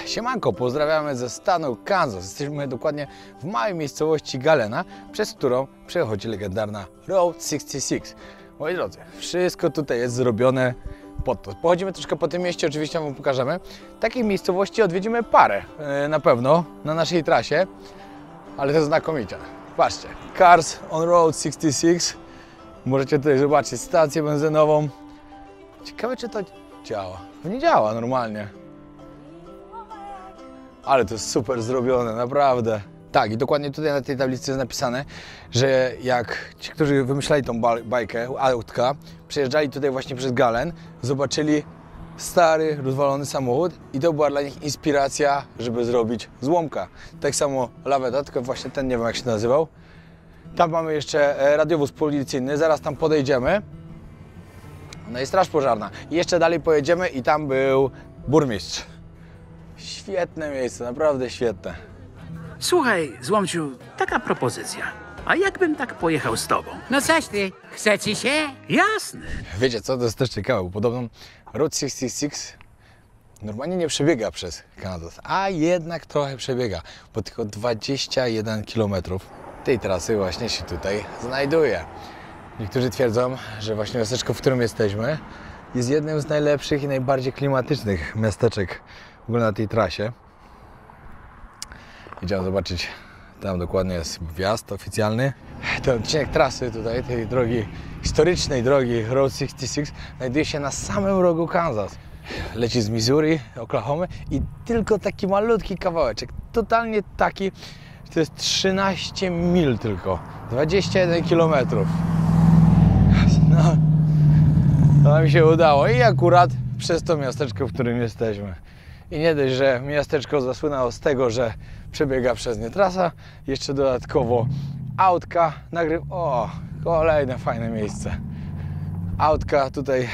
Siemanko, pozdrawiamy ze stanu Kansas. Jesteśmy dokładnie w małej miejscowości Galena, przez którą przechodzi legendarna Route 66. Moi drodzy, wszystko tutaj jest zrobione pod to. Pochodzimy troszkę po tym mieście, oczywiście Wam pokażemy. Takiej miejscowości odwiedzimy parę na pewno na naszej trasie, ale to znakomicie. Patrzcie, Cars on Route 66. Możecie tutaj zobaczyć stację benzynową. Ciekawe, czy to działa. To nie działa normalnie. Ale to jest super zrobione, naprawdę. Tak, i dokładnie tutaj na tej tablicy jest napisane, że jak ci, którzy wymyślali tą bajkę, autka, przejeżdżali tutaj właśnie przez Galen, zobaczyli stary, rozwalony samochód i to była dla nich inspiracja, żeby zrobić złomka. Tak samo laweta, tylko właśnie ten nie wiem jak się nazywał. Tam mamy jeszcze radiowóz policyjny, zaraz tam podejdziemy. No i straż pożarna. I jeszcze dalej pojedziemy i tam był burmistrz. Świetne miejsce, naprawdę świetne. Słuchaj, Złomciu, taka propozycja. A jakbym tak pojechał z tobą? No coś ty, chce ci się? Jasne. Wiecie co, to jest też ciekawe, bo podobno Route 66 normalnie nie przebiega przez Kansas, a jednak trochę przebiega, bo tylko 21 km tej trasy właśnie się tutaj znajduje. Niektórzy twierdzą, że właśnie miasteczko, w którym jesteśmy, jest jednym z najlepszych i najbardziej klimatycznych miasteczek w ogóle na tej trasie. Idziemy zobaczyć, tam dokładnie jest wjazd oficjalny. Ten odcinek trasy tutaj, tej drogi, historycznej drogi Route 66 znajduje się na samym rogu Kansas. Leci z Missouri, Oklahomy i tylko taki malutki kawałeczek, totalnie taki, że to jest 13 mil tylko, 21 km. No, to nam się udało i akurat przez to miasteczko, w którym jesteśmy. I nie dość, że miasteczko zasłynęło z tego, że przebiega przez nie trasa, jeszcze dodatkowo autka O, kolejne fajne miejsce. Autka tutaj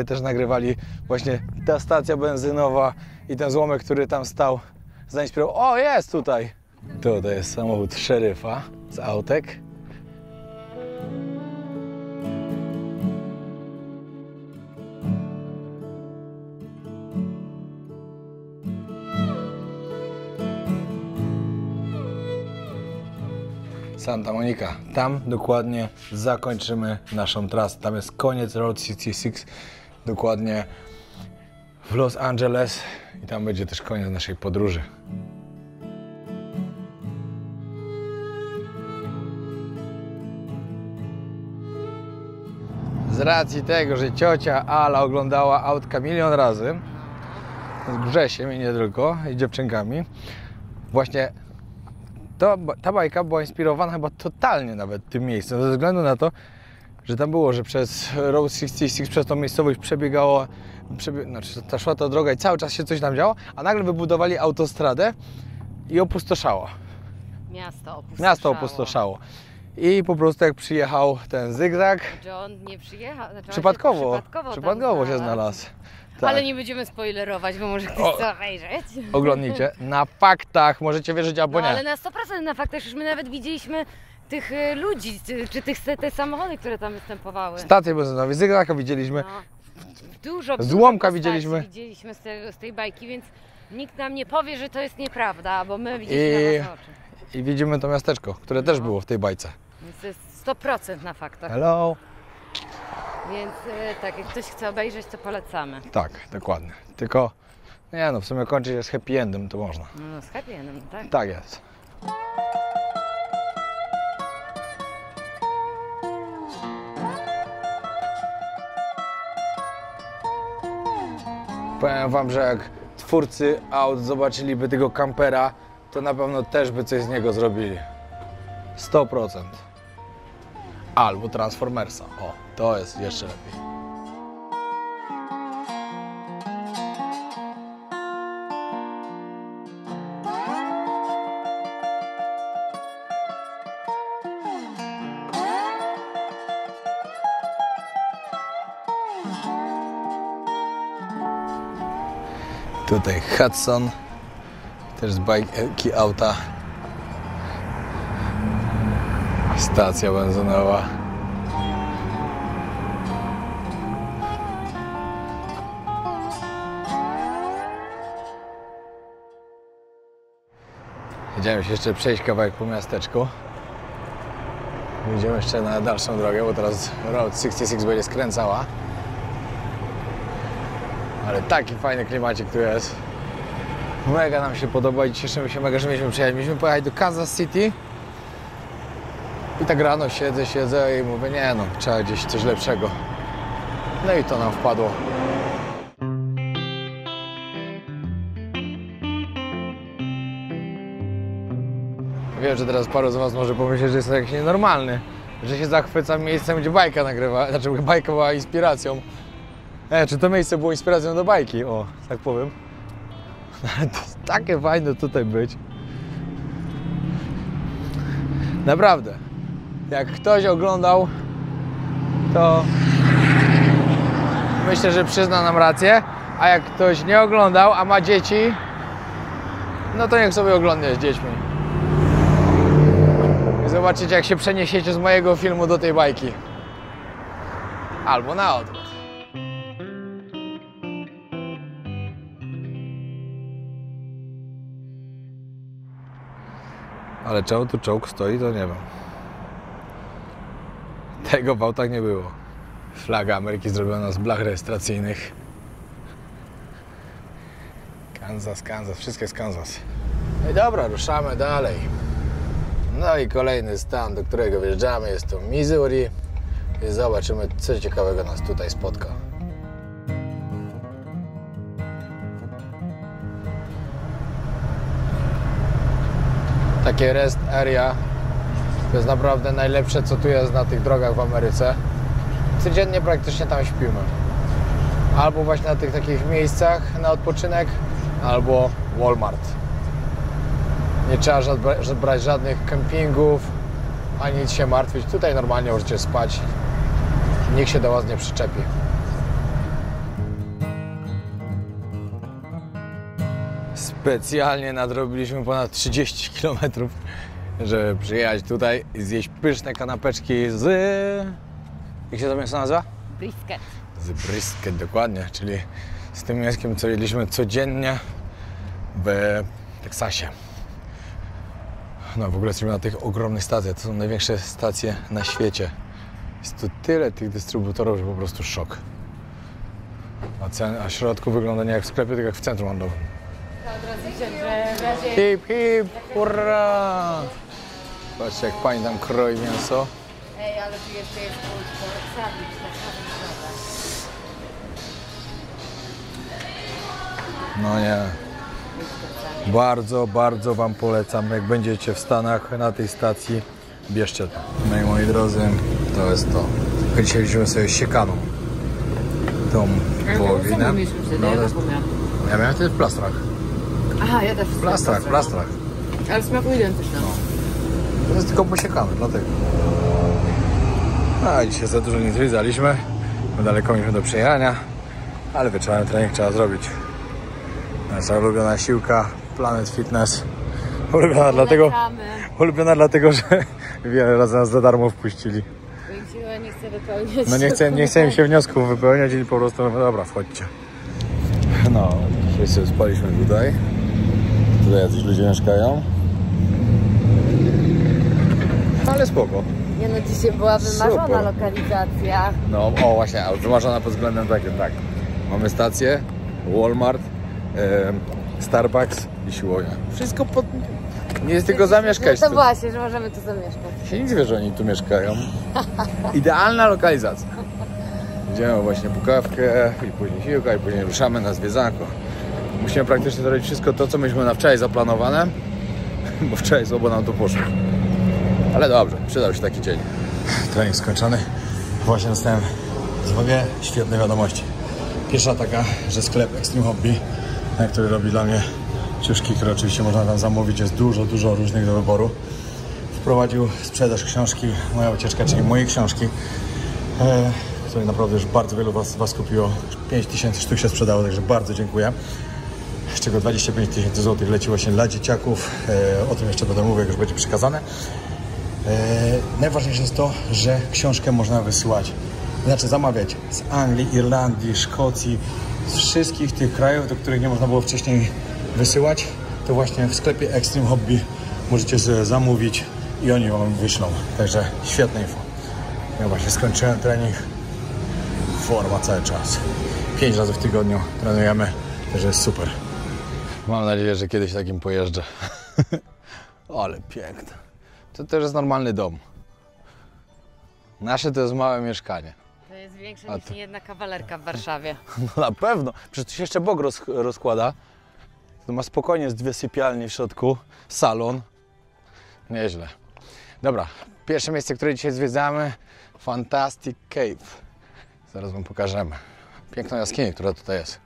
też nagrywali właśnie ta stacja benzynowa i ten złomek, który tam stał, zainspirował. O, jest tutaj! Tutaj jest samochód szeryfa z autek. Santa Monica. Tam dokładnie zakończymy naszą trasę. Tam jest koniec Route 66, dokładnie w Los Angeles i tam będzie też koniec naszej podróży. Z racji tego, że ciocia Ala oglądała autka milion razy z Grzesiem i nie tylko, i dziewczynkami, właśnie ta bajka była inspirowana chyba totalnie nawet tym miejscem, ze względu na to, że tam było, że przez Route 66, przez tą miejscowość szła ta droga i cały czas się coś tam działo, a nagle wybudowali autostradę i opustoszało. Miasto opustoszało. I po prostu jak przyjechał ten zygzak, John nie przyjechał. przypadkowo się znalazł. Tak. Ale nie będziemy spoilerować, bo może ktoś chce obejrzeć. Oglądnijcie. Na faktach możecie wierzyć albo nie. Ale na 100% na faktach, już my nawet widzieliśmy tych ludzi, czy te samochody, które tam występowały. Stację benzynową, zygzaka widzieliśmy. No. Dużo Złomka widzieliśmy z tej bajki, więc nikt nam nie powie, że to jest nieprawda, bo my widzieliśmy na własne oczy. I widzimy to miasteczko, które też było w tej bajce. Więc to jest 100% na faktach. Hello. Więc tak, jak ktoś chce obejrzeć, to polecamy. Tak, dokładnie. Tylko, nie no, w sumie kończyć jest happy endem, to można. No, z happy endem, tak? Tak jest. Powiem Wam, że jak twórcy aut zobaczyliby tego kampera, to na pewno też by coś z niego zrobili. 100%. Albo Transformersa. O, to jest jeszcze lepiej. Tutaj Hudson, też z bajki auta. Stacja benzynowa. Idziemy się jeszcze przejść kawałek po miasteczku. Idziemy jeszcze na dalszą drogę, bo teraz Route 66 będzie skręcała. Ale taki fajny klimacik tu jest. Mega nam się podoba i cieszymy się mega, że mieliśmy przyjechać. Mieliśmy pojechać do Kansas City. I tak rano siedzę i mówię, nie no, trzeba gdzieś coś lepszego. No i to nam wpadło. Wiem, że teraz paru z was może pomyśleć, że jestem jakiś nienormalny. Że się zachwycam miejscem, gdzie bajka nagrywa. Znaczy, bajka była inspiracją. Czy to miejsce było inspiracją do bajki? O, tak powiem. To jest takie fajne tutaj być. Naprawdę. Jak ktoś oglądał, to myślę, że przyzna nam rację. A jak ktoś nie oglądał, a ma dzieci, no to niech sobie oglądnie z dziećmi. I zobaczycie, jak się przeniesiecie z mojego filmu do tej bajki. Albo na odwrót. Ale czemu tu czołg stoi, to nie wiem. Tego w autach nie było. Flaga Ameryki zrobiona z blach rejestracyjnych. Kansas, wszystko jest Kansas. No i dobra, ruszamy dalej. No i kolejny stan, do którego wjeżdżamy, jest to Missouri. I zobaczymy, co ciekawego nas tutaj spotka. Takie rest area to jest naprawdę najlepsze, co tu jest na tych drogach w Ameryce. Codziennie praktycznie tam śpimy. Albo właśnie na tych takich miejscach na odpoczynek, albo Walmart. Nie trzeba brać żadnych kempingów, ani nic się martwić. Tutaj normalnie możecie spać. Nikt się do was nie przyczepi. Specjalnie nadrobiliśmy ponad 30 km, żeby przyjechać tutaj i zjeść pyszne kanapeczki z... Jak się to mięso nazywa? Brisket. Z brisket, dokładnie, czyli z tym mięskiem, co jedliśmy codziennie w Teksasie. No w ogóle jesteśmy na tych ogromnych stacjach, to są największe stacje na świecie. Jest tu tyle tych dystrybutorów, że po prostu szok. A w środku wygląda nie jak w sklepie, tylko jak w centrum handlowym. Hip, hip, hurra! Patrzcie, jak pani tam kroi mięso. Ej, ale tu jeszcze jest sandwich na No nie. Bardzo, bardzo wam polecam, jak będziecie w Stanach na tej stacji, bierzcie to. No i moi drodzy, to jest to. Dzisiaj wziąłem sobie siekaną. Tą wołowinę. No, ja miałem wtedy w plastrach. Aha, ja też. W plastrach. Ale smaku identyczny. No. To jest tylko posiekane, dlatego. A dzisiaj za dużo nie zwiedzaliśmy. Daleko mieliśmy do przejechania, ale wieczorem trening trzeba zrobić. Nasza ulubiona siłka, Planet Fitness. Ulubiona dlatego, że wiele razy nas za darmo wpuścili. Siła nie chce wypełniać. No nie chcę mi się wniosków wypełniać i po prostu, no dobra, wchodźcie. No, wszyscy spaliśmy tutaj. Tutaj jacyś ludzie mieszkają. Ale spoko. Nie no, dzisiaj była wymarzona Super. lokalizacja. No, o właśnie, ale wymarzona pod względem takim, tak. Mamy stację, Walmart, Starbucks i siłownia. Wszystko pod... Nie jest tylko zamieszkać No to tu. właśnie, że możemy tu zamieszkać. Się nic wie, że oni tu mieszkają. Idealna lokalizacja. Idziemy właśnie po kawkę i później siłka i później ruszamy na zwiedzanko. Musimy praktycznie zrobić wszystko to, co myśmy na wczoraj zaplanowane, bo wczoraj słabo nam to poszło. Ale dobrze, przydał się taki dzień. Trening skończony. Właśnie dostałem dwie świetne wiadomości. Pierwsza taka, że sklep Extreme Hobby, który robi dla mnie ciuszki, które oczywiście można tam zamówić, jest dużo różnych do wyboru. Wprowadził sprzedaż książki Moja ucieczka, czyli mojej książki, której naprawdę już bardzo wielu was kupiło. 5000 sztuk się sprzedało, także bardzo dziękuję. Z czego 25 000 złotych leci właśnie dla dzieciaków. O tym jeszcze będę mówił, jak już będzie przekazane. Najważniejsze jest to, że książkę można wysyłać, znaczy zamawiać z Anglii, Irlandii, Szkocji, z wszystkich tych krajów, do których nie można było wcześniej wysyłać. To właśnie w sklepie Extreme Hobby możecie sobie zamówić i oni wam wyślą. Także świetna info. Ja właśnie skończyłem trening. Forma cały czas. 5 razy w tygodniu trenujemy, także jest super. Mam nadzieję, że kiedyś takim pojeżdżę. Ale piękne. To też jest normalny dom. Nasze to jest małe mieszkanie. To jest większe niż jedna kawalerka w Warszawie. No na pewno. Przecież tu się jeszcze bok rozkłada. To ma spokojnie z 2 sypialnie w środku, salon. Nieźle. Dobra, pierwsze miejsce, które dzisiaj zwiedzamy, Fantastic Cave. Zaraz wam pokażemy. Piękną jaskinię, która tutaj jest.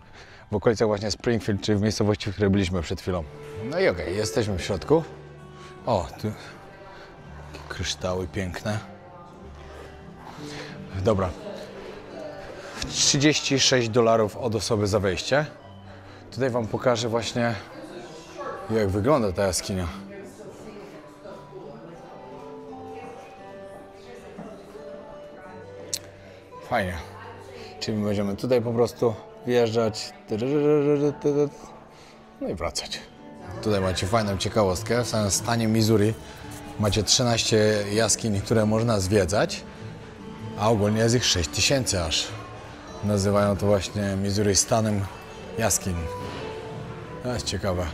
W okolicach właśnie Springfield, czyli w miejscowości, w której byliśmy przed chwilą. No i okej, jesteśmy w środku. O, tu kryształy piękne. Dobra. $36 od osoby za wejście. Tutaj wam pokażę właśnie, jak wygląda ta jaskinia. Fajnie. Czyli będziemy tutaj po prostu wjeżdżać, no i wracać. Tutaj macie fajną ciekawostkę. W samym stanie Missouri macie 13 jaskiń, które można zwiedzać, a ogólnie jest ich 6000 aż. Nazywają to właśnie Missouri stanem jaskiń. To jest ciekawe.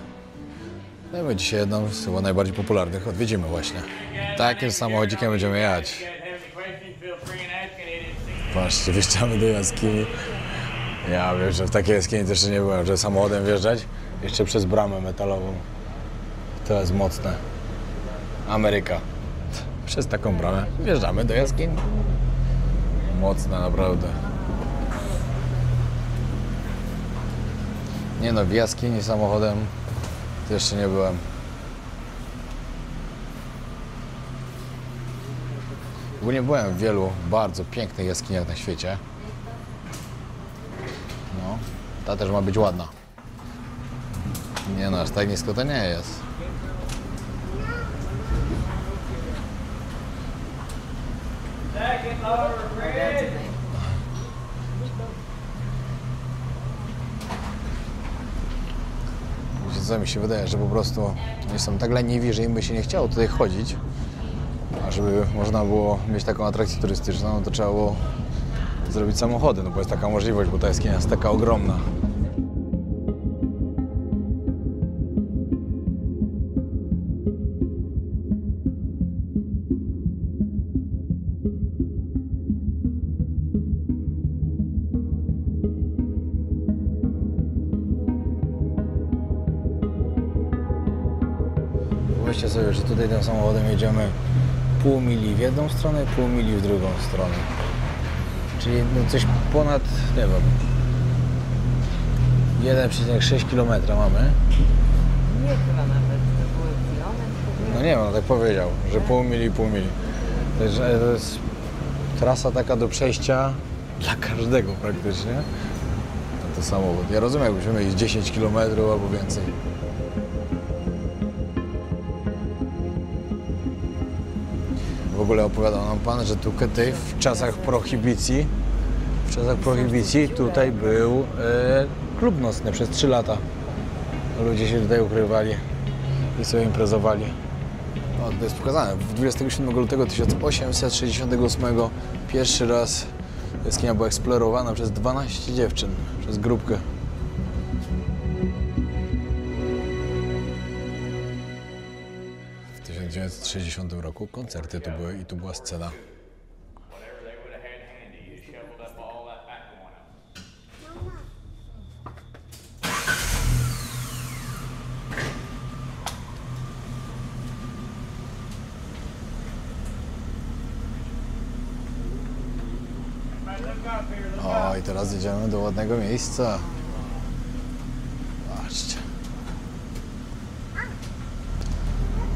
No i my dzisiaj jedną z chyba najbardziej popularnych odwiedzimy właśnie. Takim samochodzikiem będziemy jechać. Patrzcie, wjeżdżamy do jaskini. Ja wiem, że w takiej jaskini też jeszcze nie byłem, że samochodem wjeżdżać jeszcze przez bramę metalową. To jest mocne. Ameryka. Przez taką bramę wjeżdżamy do jaskini. Mocne naprawdę. Nie no, w jaskini samochodem to jeszcze nie byłem. Bo nie byłem w wielu bardzo pięknych jaskiniach na świecie. No, ta też ma być ładna. Nie no, aż tak nisko to nie jest. Wiecie co, mi się wydaje, że po prostu oni są tak leniwi, że im by się nie chciało tutaj chodzić. A żeby można było mieć taką atrakcję turystyczną, no to trzeba było zrobić samochody, no bo jest taka możliwość, bo ta jaskinia jest taka ogromna. Wyobraźcie sobie, że tutaj tym samochodem jedziemy pół mili w jedną stronę, pół mili w drugą stronę. Czyli no coś ponad, nie wiem, 1,6 km mamy. Nie chyba nawet, to były kilometr. No nie wiem, no tak powiedział, że pół mili, pół mili. Także to jest trasa taka do przejścia dla każdego praktycznie. No to samochód. Ja rozumiem, jakbyśmy mieli 10 km albo więcej. W ogóle opowiadał nam pan, że tutaj w czasach prohibicji tutaj był klub nocny przez 3 lata. Ludzie się tutaj ukrywali i sobie imprezowali. No, to jest pokazane. 27 lutego 1868 pierwszy raz jaskinia była eksplorowana przez 12 dziewczyn, przez grupkę. W 1960 roku koncerty tu były i tu była scena. O, i teraz idziemy do ładnego miejsca. Patrzcie.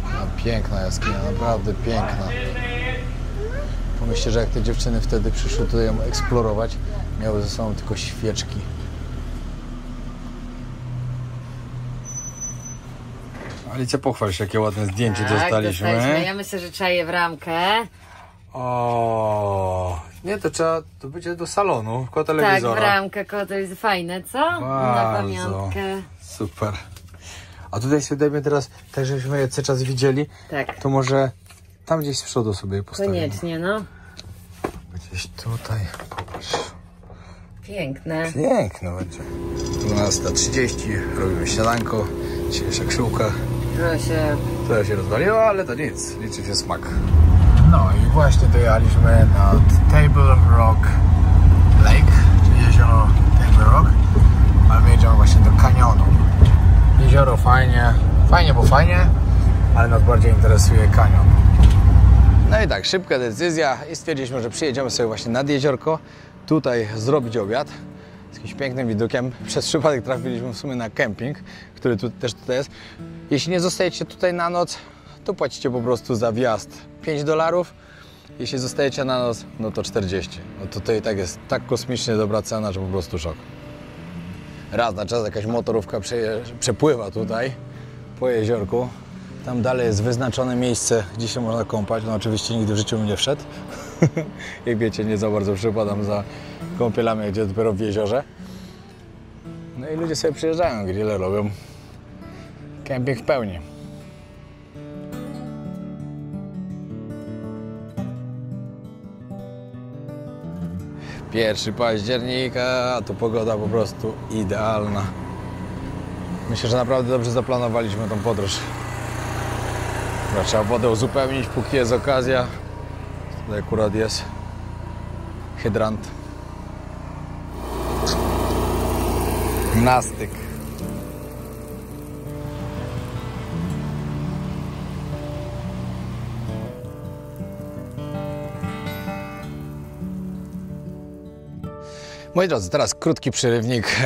No, piękna jaskinia, naprawdę piękna. Pomyślcie, że jak te dziewczyny wtedy przyszły tutaj ją eksplorować, miały ze sobą tylko świeczki. Alicja, pochwal się, jakie ładne zdjęcie dostaliśmy. Ja myślę, że trzeba je w ramkę. O, nie, to będzie do salonu, koło telewizora. Tak, w ramkę, koło to jest fajne, co? Na pamiątkę. Super. A tutaj sobie dajmy teraz, tak żebyśmy je cały czas widzieli, Tak. to może tam gdzieś z przodu sobie je postawimy. Koniecznie, no. Gdzieś tutaj, popatrz. Piękne. Piękno będzie. 12:30, robimy śniadanko, dzisiejsza krzyłka. Trochę się rozwaliło, ale to nic, liczy się smak. No i właśnie dojechaliśmy nad Table Rock Lake, czyli jezioro Table Rock, ale my jedziemy właśnie do kanionu. Jezioro fajnie, bo fajnie, ale nas bardziej interesuje kanion. No i tak, szybka decyzja i stwierdziliśmy, że przyjedziemy sobie właśnie nad jeziorko, tutaj zrobić obiad z jakimś pięknym widokiem. Przez przypadek trafiliśmy w sumie na kemping, który też tutaj jest. Jeśli nie zostajecie tutaj na noc, to płacicie po prostu za wjazd $5. Jeśli zostajecie na noc, no to 40. No to tutaj tak jest tak kosmicznie dobra cena, że po prostu szok. Raz na czas jakaś motorówka przepływa tutaj po jeziorku. Tam dalej jest wyznaczone miejsce, gdzie się można kąpać. No oczywiście nigdy w życiu bym nie wszedł. Jak wiecie, nie za bardzo przypadam za kąpielami, gdzie dopiero w jeziorze. No i ludzie sobie przyjeżdżają, grille robią. Kemping w pełni. Pierwszy października, a to pogoda po prostu idealna. Myślę, że naprawdę dobrze zaplanowaliśmy tą podróż. Trzeba wodę uzupełnić, póki jest okazja. Tutaj akurat jest hydrant. Na styk. Moi drodzy, teraz krótki przerywnik.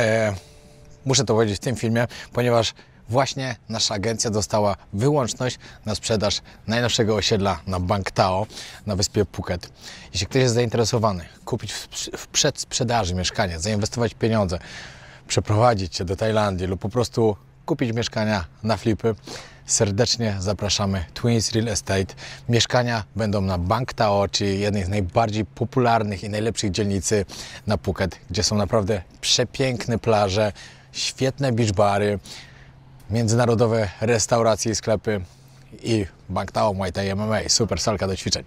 Muszę to powiedzieć w tym filmie, ponieważ właśnie nasza agencja dostała wyłączność na sprzedaż najnowszego osiedla na Bangtao na wyspie Phuket. Jeśli ktoś jest zainteresowany kupić w przedsprzedaży mieszkanie, zainwestować pieniądze, przeprowadzić się do Tajlandii lub po prostu kupić mieszkania na flipy, serdecznie zapraszamy Twins Real Estate. Mieszkania będą na Bangtao, czyli jednej z najbardziej popularnych i najlepszych dzielnicy na Phuket, gdzie są naprawdę przepiękne plaże, świetne beach bary, międzynarodowe restauracje i sklepy i Bangtao Muay Thai MMA, super salka do ćwiczeń.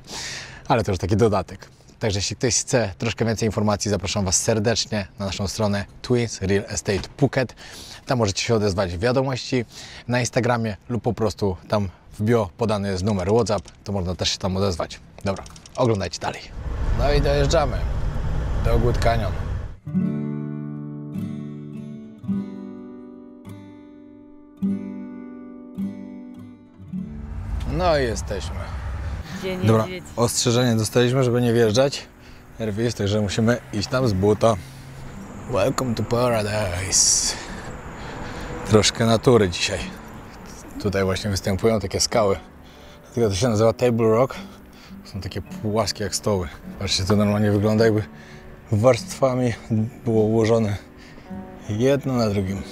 Ale to już taki dodatek. Także jeśli ktoś chce troszkę więcej informacji, zapraszam Was serdecznie na naszą stronę Twins Real Estate Phuket. Tam możecie się odezwać w wiadomości na Instagramie lub po prostu tam w bio podany jest numer WhatsApp, to można też się tam odezwać. Dobra, oglądajcie dalej. No i dojeżdżamy do Good Canyon. No i jesteśmy. Dobra, ostrzeżenie dostaliśmy, żeby nie wjeżdżać. Nerwis, także musimy iść tam z buta. Welcome to paradise. Troszkę natury dzisiaj. Tutaj właśnie występują takie skały. Tylko to się nazywa Table Rock. Są takie płaskie jak stoły. Patrzcie, to normalnie wygląda, jakby warstwami było ułożone jedno na drugim.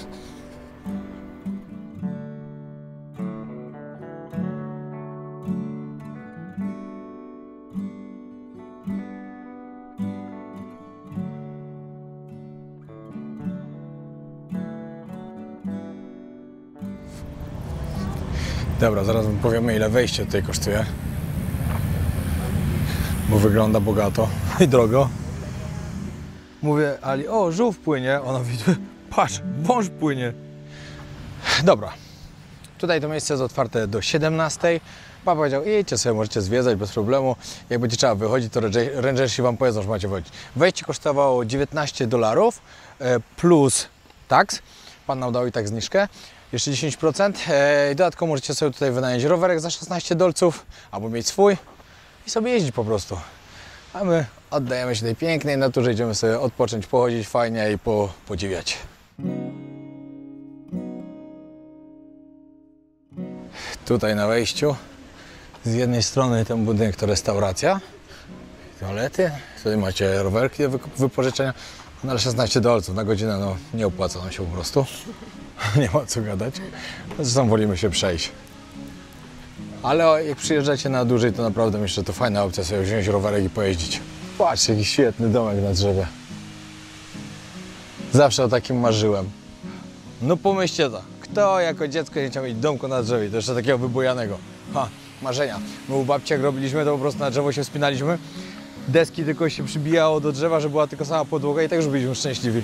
Dobra, zaraz wam powiemy, ile wejście tutaj kosztuje. Bo wygląda bogato i drogo. Mówię Ali, o, żółw płynie. Ona widzi, patrz, wąż płynie. Dobra, tutaj to miejsce jest otwarte do 17. Pan powiedział, idźcie sobie, możecie zwiedzać bez problemu. Jak będzie trzeba wychodzić, to rangersi wam powiedzą, że macie wchodzić. Wejście kosztowało $19 plus tax. Pan nam dał i tak zniżkę. Jeszcze 10%. I dodatkowo możecie sobie tutaj wynająć rowerek za $16 albo mieć swój i sobie jeździć po prostu. A my oddajemy się tej pięknej naturze, idziemy sobie odpocząć, pochodzić fajnie i podziwiać. Tutaj na wejściu z jednej strony ten budynek to restauracja, toalety, tutaj macie rowerki do wypożyczenia, no ale $16 na godzinę, no nie opłaca nam się po prostu. Nie ma co gadać. Zresztą wolimy się przejść. Ale jak przyjeżdżacie na dłużej, to naprawdę myślę, że to fajna opcja sobie wziąć rowerek i pojeździć. Patrzcie, jaki świetny domek na drzewie. Zawsze o takim marzyłem. No pomyślcie to. Kto jako dziecko nie chciał mieć domku na drzewie, to jeszcze takiego wybujanego. Ha, marzenia. My u babci jak robiliśmy, to po prostu na drzewo się wspinaliśmy. Deski tylko się przybijało do drzewa, że była tylko sama podłoga i tak już byliśmy szczęśliwi,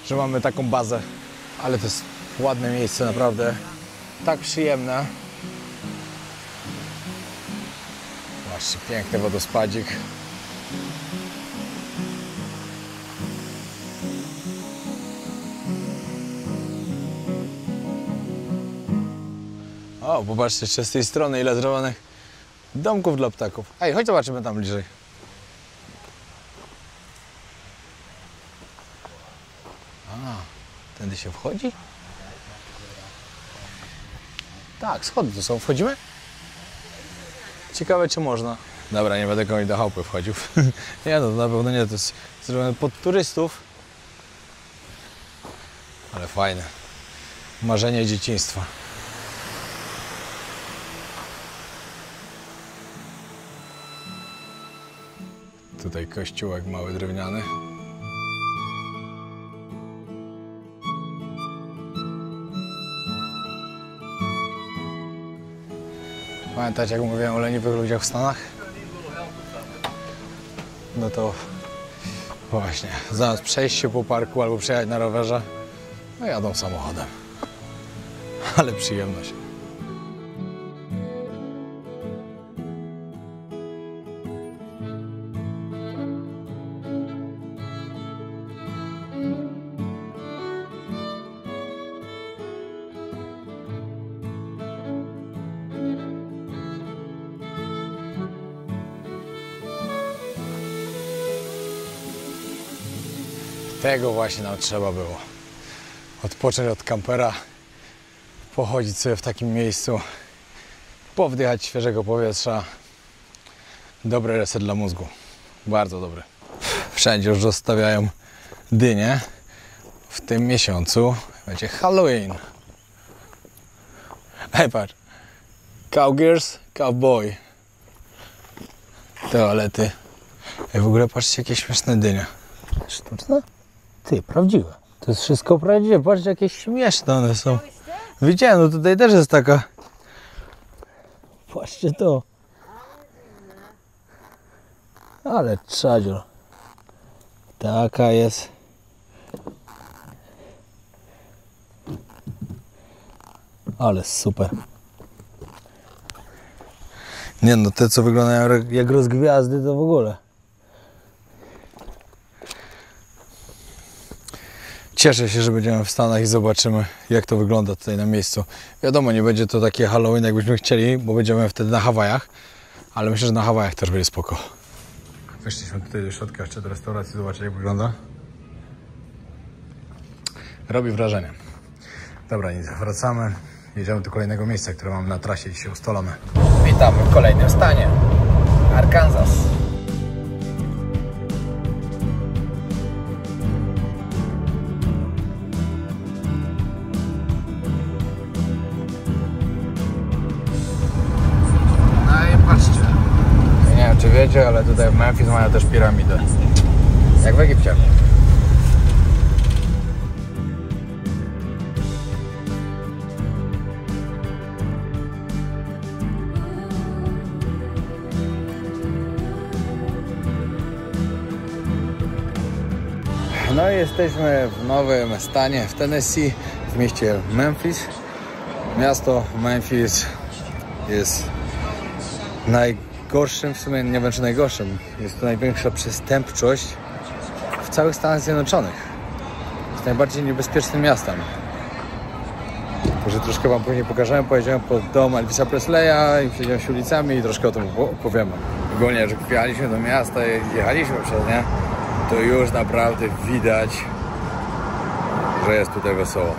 że mamy taką bazę. Ale to jest ładne miejsce, naprawdę. Tak przyjemne. Zobaczcie, piękny wodospadzik. O, popatrzcie jeszcze z tej strony, ile zrobionych domków dla ptaków. Ej, chodź zobaczymy tam bliżej. A, tędy się wchodzi? Tak, schody tu są. Wchodzimy? Ciekawe, czy można. Dobra, nie będę komuś do chałupy wchodził. Nie, no na pewno nie, to jest zrobione pod turystów. Ale fajne. Marzenie dzieciństwa. Tutaj kościółek mały, drewniany. Pamiętacie, jak mówiłem o leniwych ludziach w Stanach? No to właśnie, zamiast przejść się po parku albo przejechać na rowerze, no jadą samochodem. Ale przyjemność. Tego właśnie nam trzeba było. Odpocząć od kampera, pochodzić sobie w takim miejscu, powdychać świeżego powietrza. Dobry reset dla mózgu. Bardzo dobry. Wszędzie już rozstawiają dynie. W tym miesiącu będzie Halloween. Hej, patrz. Cowgirls, cowboy. Toalety. I w ogóle patrzcie, jakie śmieszne dynie. Sztuczne? Ty, prawdziwe. To jest wszystko prawdziwe. Patrzcie, jakie śmieszne one są. Widziałem, no tutaj też jest taka. Patrzcie to. Ale czadzior. Taka jest. Ale super. Nie no, te co wyglądają jak rozgwiazdy, to w ogóle. Cieszę się, że będziemy w Stanach i zobaczymy, jak to wygląda tutaj na miejscu. Wiadomo, nie będzie to takie Halloween, jakbyśmy chcieli, bo będziemy wtedy na Hawajach, ale myślę, że na Hawajach też będzie spoko. Weszliśmy tutaj do środka jeszcze do restauracji, zobaczyć, jak wygląda. Robi wrażenie. Dobra, nic, wracamy. Jedziemy do kolejnego miejsca, które mamy na trasie dzisiaj ustalone. Witamy w kolejnym stanie. Arkansas. Czy wiecie, ale tutaj w Memphis mają też piramidę. Jak w Egipcie. No i jesteśmy w nowym stanie w Tennessee, w mieście Memphis. Miasto Memphis jest najgorszym, w sumie nie wiem czy najgorszym, jest to największa przestępczość w całych Stanach Zjednoczonych. Jest najbardziej niebezpiecznym miastem. Także troszkę wam później pokażemy, pojedziemy pod dom Elvisa Presleya i przejdziemy się ulicami i troszkę o tym opowiemy. Ogólnie, że wjechaliśmy do miasta i jechaliśmy przez nie, to już naprawdę widać, że jest tutaj wesoło.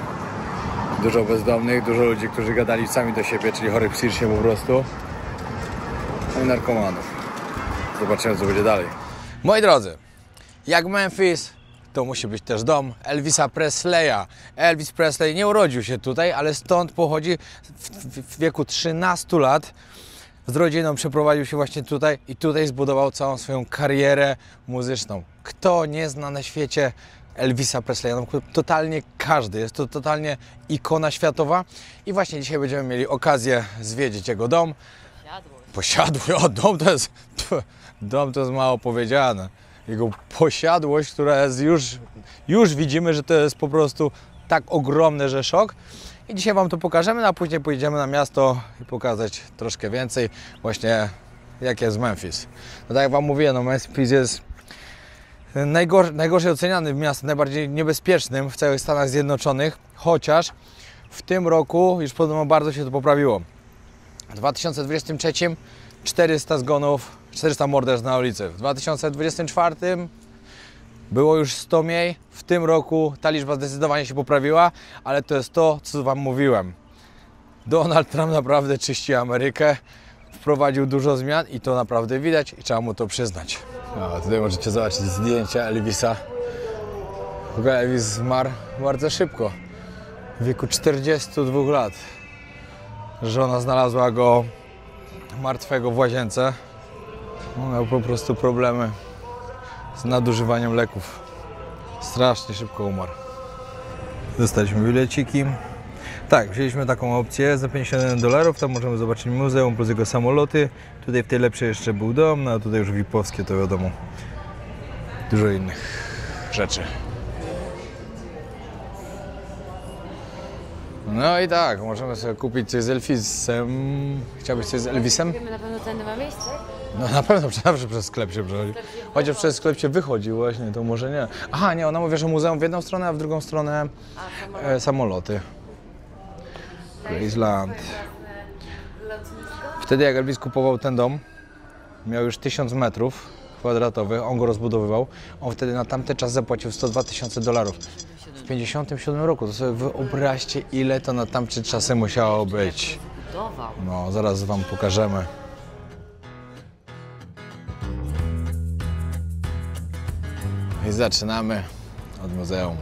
Dużo bezdomnych, dużo ludzi, którzy gadali sami do siebie, czyli chorych psychicznie po prostu. No i narkomanów. Zobaczymy, co będzie dalej. Moi drodzy, jak Memphis, to musi być też dom Elvisa Presleya. Elvis Presley nie urodził się tutaj, ale stąd pochodzi. W wieku 13 lat z rodziną przeprowadził się właśnie tutaj i tutaj zbudował całą swoją karierę muzyczną. Kto nie zna na świecie Elvisa Presleya, no, totalnie każdy, jest to totalnie ikona światowa i właśnie dzisiaj będziemy mieli okazję zwiedzić jego dom. Posiadłość, o dom to jest mało powiedziane. Jego posiadłość, która jest już widzimy, że to jest po prostu tak ogromne, że szok. I dzisiaj Wam to pokażemy, a później pojedziemy na miasto i pokazać troszkę więcej właśnie jak jest Memphis. No tak jak Wam mówiłem, no Memphis jest najgorzej oceniany miastem, najbardziej niebezpiecznym w całych Stanach Zjednoczonych, chociaż w tym roku już podobno bardzo się to poprawiło. W 2023 400 zgonów, 400 morderstw na ulicy. W 2024 było już 100 mniej. W tym roku ta liczba zdecydowanie się poprawiła, ale to jest to, co Wam mówiłem. Donald Trump naprawdę czyści Amerykę, wprowadził dużo zmian i to naprawdę widać i trzeba mu to przyznać. O, tutaj możecie zobaczyć zdjęcia Elvisa. W ogóle Elvis zmarł bardzo szybko, w wieku 42 lat. Żona znalazła go martwego w łazience. On miał po prostu problemy z nadużywaniem leków. Strasznie szybko umarł. Dostaliśmy bileciki. Tak, wzięliśmy taką opcję za $51. Tam możemy zobaczyć muzeum plus jego samoloty. Tutaj w tej lepszej jeszcze był dom, no a tutaj już VIP-owskie to wiadomo. Dużo innych rzeczy. No i tak, możemy sobie kupić coś z Elvisem. Chciałbyś coś z Elvisem? Wiemy na pewno tędy ma miejsce? No na pewno zawsze przez sklep się przechodzi. Chociaż przez sklep się wychodzi właśnie, to może nie. Aha, nie, ona mówi, że muzeum w jedną stronę, a w drugą stronę samoloty. Graceland. Wtedy jak Elvis kupował ten dom, miał już 1000 metrów kwadratowych, on go rozbudowywał. On wtedy na tamten czas zapłacił $102,000. W 57 roku, to sobie wyobraźcie, ile to na tamte czasy musiało być. No, zaraz Wam pokażemy. I zaczynamy od muzeum.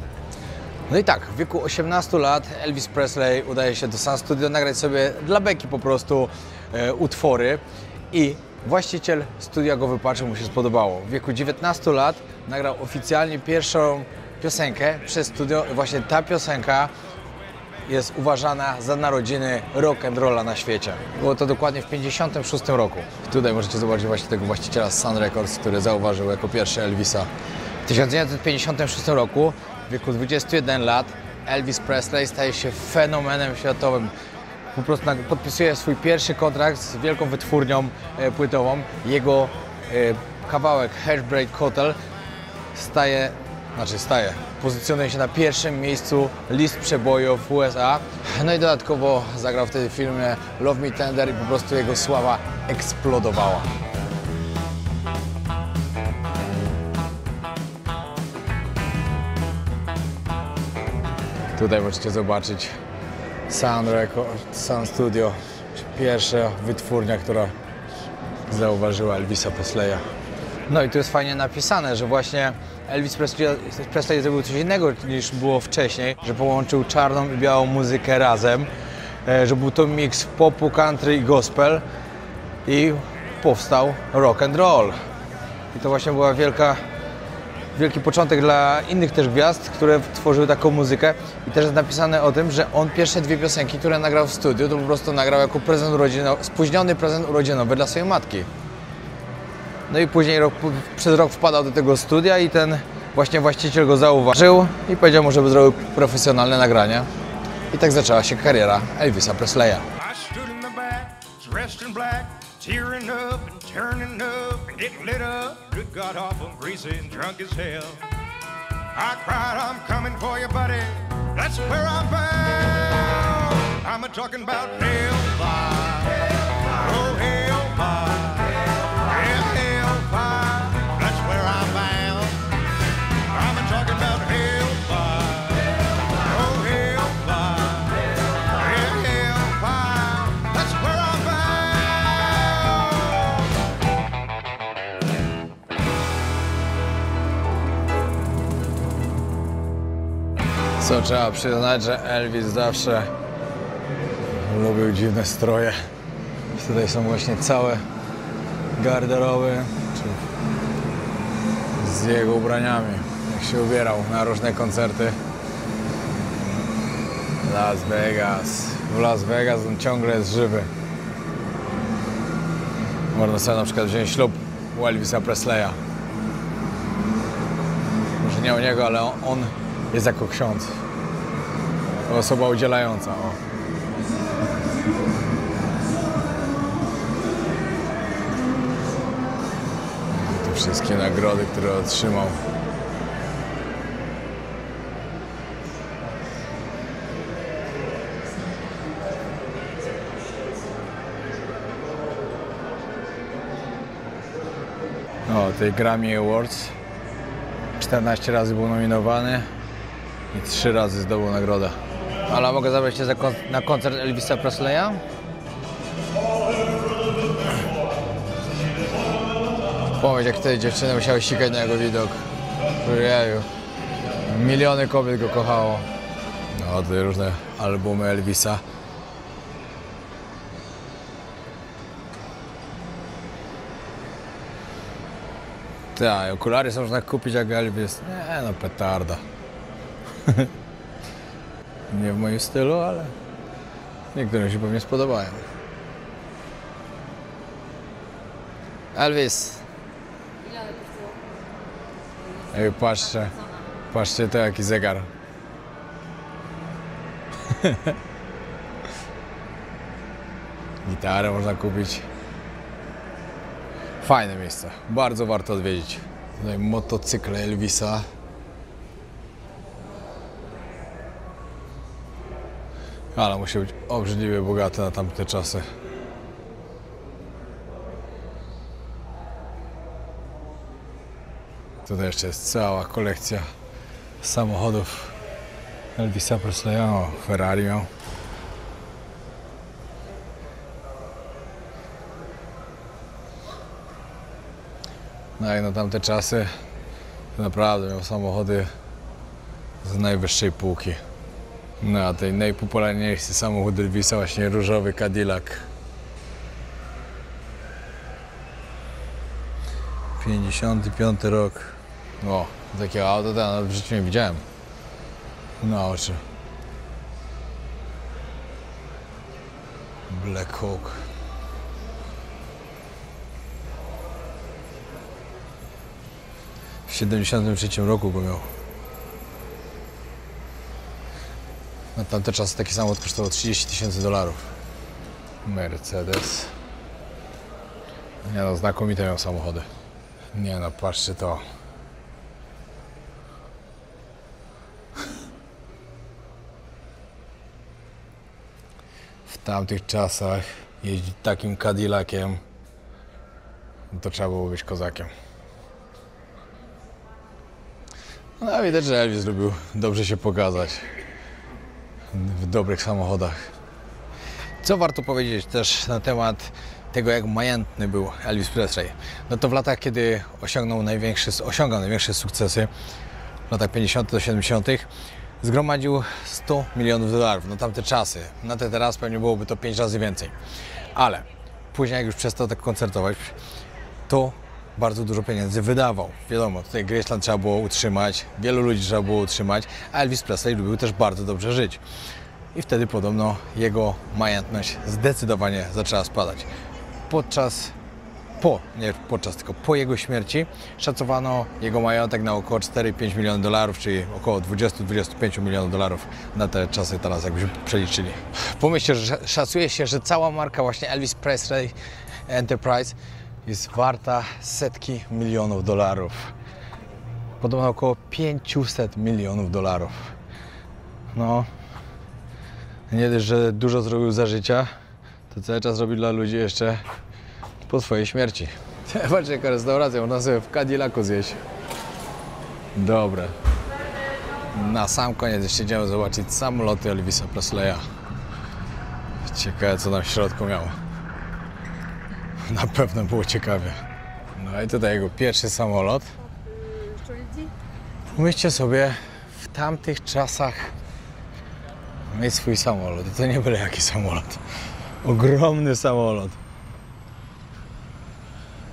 No i tak, w wieku 18 lat Elvis Presley udaje się do Sun Studio nagrać sobie dla beki po prostu utwory i właściciel studia go wypatrzył, mu się spodobało. W wieku 19 lat nagrał oficjalnie pierwszą piosenkę przez studio. Właśnie ta piosenka jest uważana za narodziny rock and rolla na świecie. Było to dokładnie w 56 roku. Tutaj możecie zobaczyć właśnie tego właściciela z Sun Records, który zauważył jako pierwszy Elvisa. W 1956 roku, w wieku 21 lat, Elvis Presley staje się fenomenem światowym. Po prostu podpisuje swój pierwszy kontrakt z wielką wytwórnią płytową. Jego kawałek Heartbreak Hotel pozycjonuje się na pierwszym miejscu list przebojów w USA. No i dodatkowo zagrał wtedy w filmie Love Me Tender i po prostu jego sława eksplodowała. Tutaj możecie zobaczyć Sun Studio, pierwsza wytwórnia, która zauważyła Elvisa Presleya. No i tu jest fajnie napisane, że właśnie Elvis Presley zrobił coś innego niż było wcześniej, że połączył czarną i białą muzykę razem, że był to miks popu, country i gospel i powstał rock and roll. I to właśnie była wielki początek dla innych też gwiazd, które tworzyły taką muzykę. I też jest napisane o tym, że on pierwsze dwie piosenki, które nagrał w studiu, to po prostu nagrał jako prezent urodzinowy, spóźniony prezent urodzinowy dla swojej matki. No i później przez rok wpadał do tego studia i ten właśnie właściciel go zauważył i powiedział mu, żeby zrobił profesjonalne nagranie. I tak zaczęła się kariera Elvisa Presleya. Tearing up and turning up and getting lit up. Good God, awful greasy and drunk as hell. I cried, I'm coming for you, buddy. That's where I'm bound. I'm a-talking about hellfire. Oh, hellfire. Yeah, hellfire. That's where I'm bound. I'm a-talking about hellfire. Oh, hellfire. Yeah, hellfire. That's where I'm bound. Co trzeba przyznać, że Elvis zawsze lubił dziwne stroje. Tutaj są właśnie całe garderoby z jego ubraniami. się ubierał na różne koncerty. Las Vegas. W Las Vegas on ciągle jest żywy. Można sobie na przykład wziąć ślub u Elvisa Presleya. Może nie u niego, ale on jest jako ksiądz. Osoba udzielająca. O. I te wszystkie nagrody, które otrzymał. O, tej Grammy Awards 14 razy był nominowany i 3 razy zdobył nagrodę. Ale mogę zabrać cię na koncert Elvisa Presleya? Pomyśl, jak wtedy dziewczyny musiały sikać na jego widok. Jeju. Miliony kobiet go kochało. No, tutaj różne albumy Elvisa. Tak, okulary są można kupić jak Elvis. Nie no, petarda. Nie w moim stylu, ale niektórym się pewnie spodobają. Elvis. Ej, patrzcie to jaki zegar. Gitarę można kupić. Fajne miejsce, bardzo warto odwiedzić. Tutaj motocykle Elvisa. Ale musi być obrzydliwie bogaty na tamte czasy. Tutaj jeszcze jest cała kolekcja samochodów Elvisa Presleya. O, Ferrari miał. No jak na tamte czasy to naprawdę miał samochody z najwyższej półki. No a tej najpopularniejszy samochód Elvisa właśnie różowy Cadillac. 55 rok. O, takiego auto to ja nawet w życiu nie widziałem. Na oczy. Black Hawk. W 73 roku go miał. Na tamte czasy taki samochód kosztował $30,000. Mercedes. Nie no, znakomite miał samochody. Nie no, patrzcie to. W tamtych czasach jeździć takim Cadillaciem, to trzeba było być kozakiem. No widać, że Elvis lubił dobrze się pokazać w dobrych samochodach. Co warto powiedzieć też na temat tego, jak majętny był Elvis Presley. No to w latach, kiedy osiągał największe sukcesy, w latach 50. do 70. zgromadził $100 milionów. Na tamte czasy. Na te teraz pewnie byłoby to 5 razy więcej. Ale później, jak już przestał tak koncertować, to bardzo dużo pieniędzy wydawał. Wiadomo, tutaj Graceland trzeba było utrzymać, wielu ludzi trzeba było utrzymać, a Elvis Presley lubił też bardzo dobrze żyć. I wtedy podobno jego majętność zdecydowanie zaczęła spadać. Tylko po jego śmierci szacowano jego majątek na około 4-5 milionów dolarów, czyli około 20-25 milionów dolarów na te czasy teraz, jakbyśmy przeliczyli. Pomyślcie, że szacuje się, że cała marka właśnie Elvis Presley Enterprise jest warta setki milionów dolarów. Podobno około 500 milionów dolarów. No, nie dość, że dużo zrobił za życia, to cały czas robi dla ludzi jeszcze po swojej śmierci. Patrzcie, jaka restauracja, można sobie w Cadillacu zjeść. Dobre. Na sam koniec jeszcze idziemy zobaczyć samoloty Elvisa Presleya. Ciekawe, co tam w środku miało. Na pewno było ciekawie. No i tutaj jego pierwszy samolot. Myślcie sobie, w tamtych czasach mieć swój samolot. To nie byle jaki samolot. Ogromny samolot.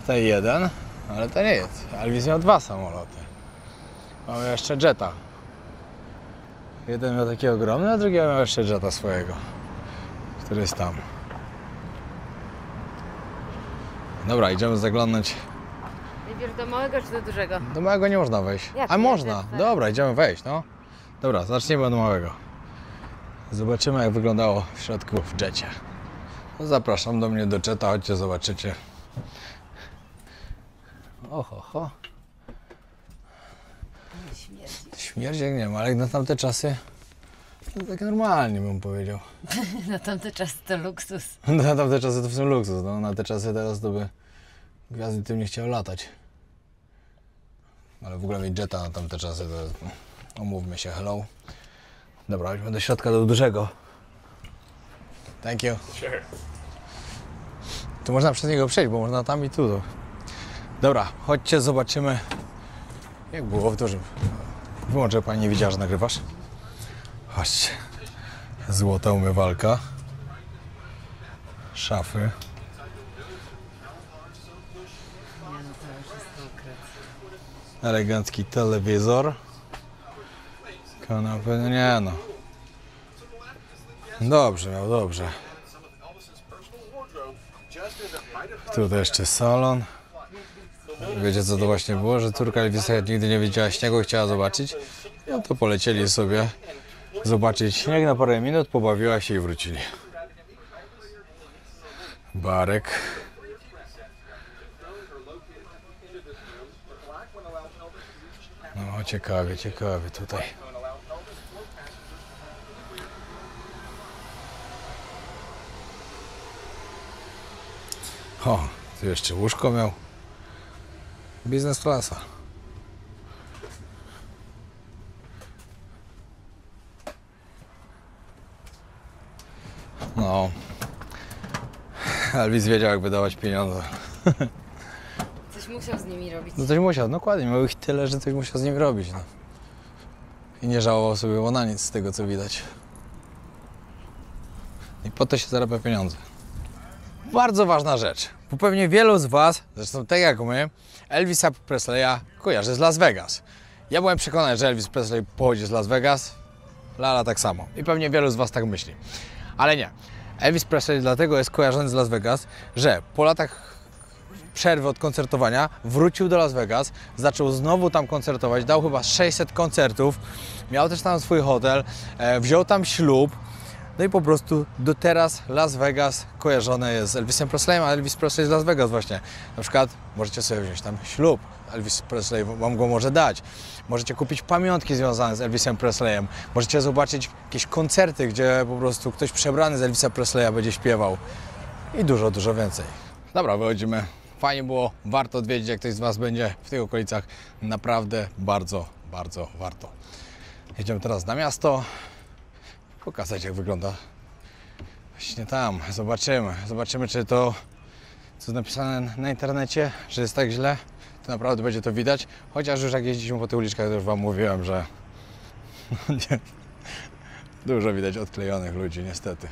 Tutaj jeden, ale to nie jest. Elvis miał 2 samoloty. Mamy jeszcze jetta. Jeden miał taki ogromny, a drugi miał jeszcze jetta swojego, który jest tam. Dobra, idziemy zaglądnąć. Najpierw do małego czy do dużego? Do małego nie można wejść. Jak A nie? można. To jest tak. Dobra, idziemy wejść, no. Dobra, zacznijmy od małego. Zobaczymy, jak wyglądało w środku w jetcie. No, zapraszam do mnie do jetta, chodźcie, zobaczycie. Oho. Śmierdzi jak nie ma, ale jak na tamte czasy to tak normalnie bym powiedział. Na tamte czasy to luksus. Na tamte czasy to w sumie luksus, no. Na te czasy teraz to by gwiazdy tym nie chciały latać. Ale w ogóle mieć jetta na tamte czasy to umówmy się, hello. Dobra, chodźmy do środka, do dużego. Thank you. Sure. Tu można przez niego przejść, bo można tam i tu. Dobra, chodźcie, zobaczymy, jak było w dużym. Wyłączę, pani nie widziała, że nagrywasz. Chodźcie. Złota umywalka. Szafy. Elegancki telewizor. Kanapy, no nie no. Dobrze, miał dobrze. Tutaj jeszcze salon. Wiecie, co to właśnie było? Że córka Elvisa nigdy nie widziała śniegu i chciała zobaczyć. No to polecieli sobie zobaczyć śnieg na parę minut, pobawiła się i wrócili. Barek. No ciekawie tutaj. O, tu jeszcze łóżko miał. Biznes klasa. No. Elvis wiedział, jak wydawać pieniądze. Coś musiał z nimi robić. No coś musiał, dokładnie. Miał ich tyle, że coś musiał z nim robić. No. I nie żałował sobie na nic z tego, co widać. I po to się zarabia pieniądze. Bardzo ważna rzecz, bo pewnie wielu z Was, zresztą tak jak my, Elvisa Presleya kojarzy z Las Vegas. Ja byłem przekonany, że Elvis Presley pochodzi z Las Vegas, Lala tak samo. I pewnie wielu z Was tak myśli. Ale nie. Elvis Presley dlatego jest kojarzony z Las Vegas, że po latach przerwy od koncertowania wrócił do Las Vegas, zaczął znowu tam koncertować, dał chyba 600 koncertów, miał też tam swój hotel, wziął tam ślub. No i po prostu do teraz Las Vegas kojarzone jest z Elvisem Presleyem, a Elvis Presley z Las Vegas właśnie. Na przykład możecie sobie wziąć tam ślub, Elvis Presley Wam go może dać. Możecie kupić pamiątki związane z Elvisem Presleyem. Możecie zobaczyć jakieś koncerty, gdzie po prostu ktoś przebrany z Elvisa Presleya będzie śpiewał. I dużo więcej. Dobra, wychodzimy. Fajnie było, warto odwiedzić, jak ktoś z Was będzie w tych okolicach. Naprawdę bardzo warto. Jedziemy teraz na miasto. Pokazać, jak wygląda właśnie tam. Zobaczymy, czy to, co jest napisane na internecie, że jest tak źle, to naprawdę będzie to widać. Chociaż już jak jeździliśmy po tych uliczkach, to już Wam mówiłem, że nie, dużo widać odklejonych ludzi, niestety.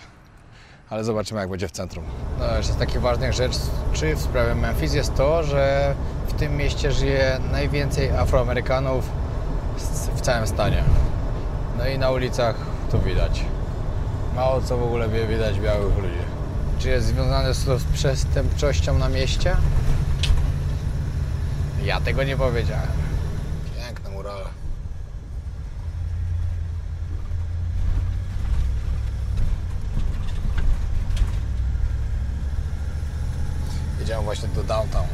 Ale zobaczymy, jak będzie w centrum. No, jeszcze z takich ważnych rzeczy w sprawie Memphis jest to, że w tym mieście żyje najwięcej Afroamerykanów w całym stanie. No i na ulicach to widać. Mało co w ogóle widać białych ludzi. Czy jest związane z przestępczością na mieście? Ja tego nie powiedziałem. Piękne murale. Jedziemy właśnie do downtown.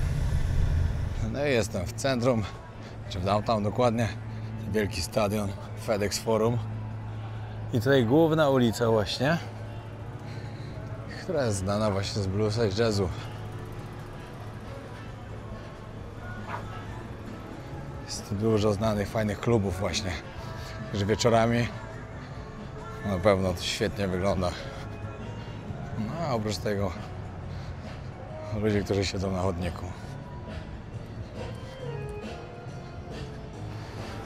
No i jestem w centrum, czy w downtown dokładnie. Wielki stadion FedEx Forum. I tutaj główna ulica właśnie, która jest znana właśnie z bluesa i jazzu. Jest tu dużo znanych, fajnych klubów właśnie, że wieczorami na pewno to świetnie wygląda. No a oprócz tego ludzie, którzy siedzą na chodniku.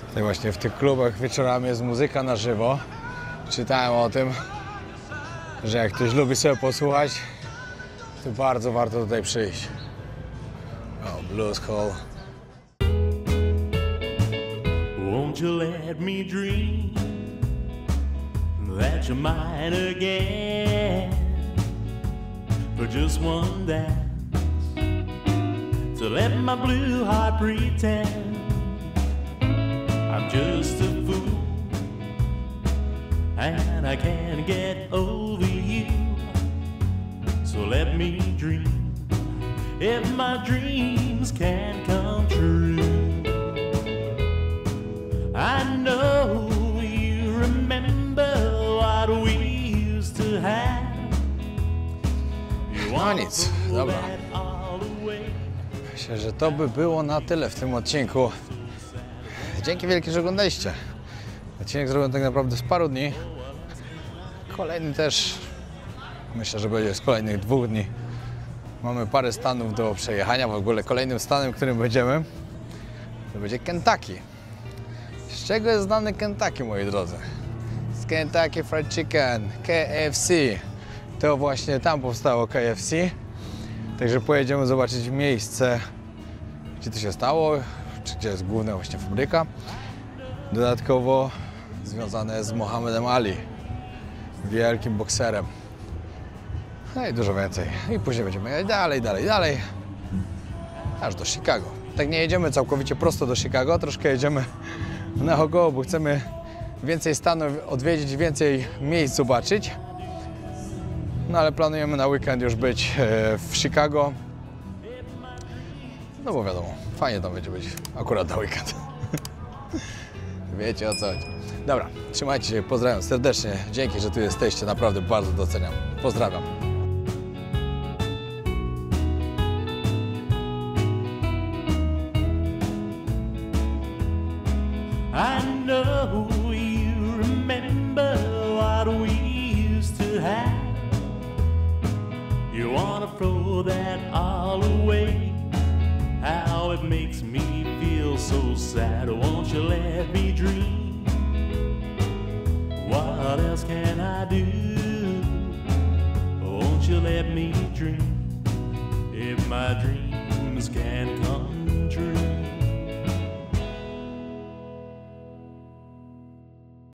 Tutaj właśnie w tych klubach wieczorami jest muzyka na żywo. Czytałem o tym, że jak ktoś lubi sobie posłuchać, to bardzo warto tutaj przyjść. O, Blues Hall. Won't Won't you let me dream that you're mine again for just one dance, to let my blue heart pretend I'm just a fool and I can't get over you. So let me dream if my dreams can come true. I know you remember what we used to have. No nic, dobra. Myślę, że to by było na tyle w tym odcinku. Dzięki wielkie, że oglądaliście. Odcinek zrobiłem tak naprawdę z paru dni. Kolejny też, myślę, że będzie z kolejnych 2 dni. Mamy parę stanów do przejechania. W ogóle kolejnym stanem, którym będziemy, to będzie Kentucky. Z czego jest znany Kentucky, moi drodzy? Z Kentucky Fried Chicken, KFC. To właśnie tam powstało KFC. Także pojedziemy zobaczyć miejsce, gdzie to się stało, czy gdzie jest główna właśnie fabryka. Dodatkowo związane z Muhammadem Ali, wielkim bokserem. No i dużo więcej. I później będziemy jechać dalej, aż do Chicago. Tak nie jedziemy całkowicie prosto do Chicago, troszkę jedziemy naokoło, bo chcemy więcej stanów odwiedzić, więcej miejsc zobaczyć. No ale planujemy na weekend już być w Chicago. No bo wiadomo, fajnie tam będzie być akurat na weekend. Wiecie o co chodzi. Dobra, trzymajcie się, pozdrawiam serdecznie. Dzięki, że tu jesteście, naprawdę bardzo doceniam. Pozdrawiam. I know you remember what we used to have. You wanna throw that all away. How it makes me feel so sad. Won't you let me dream? What else can I do? Won't you let me dream if my dreams can come true?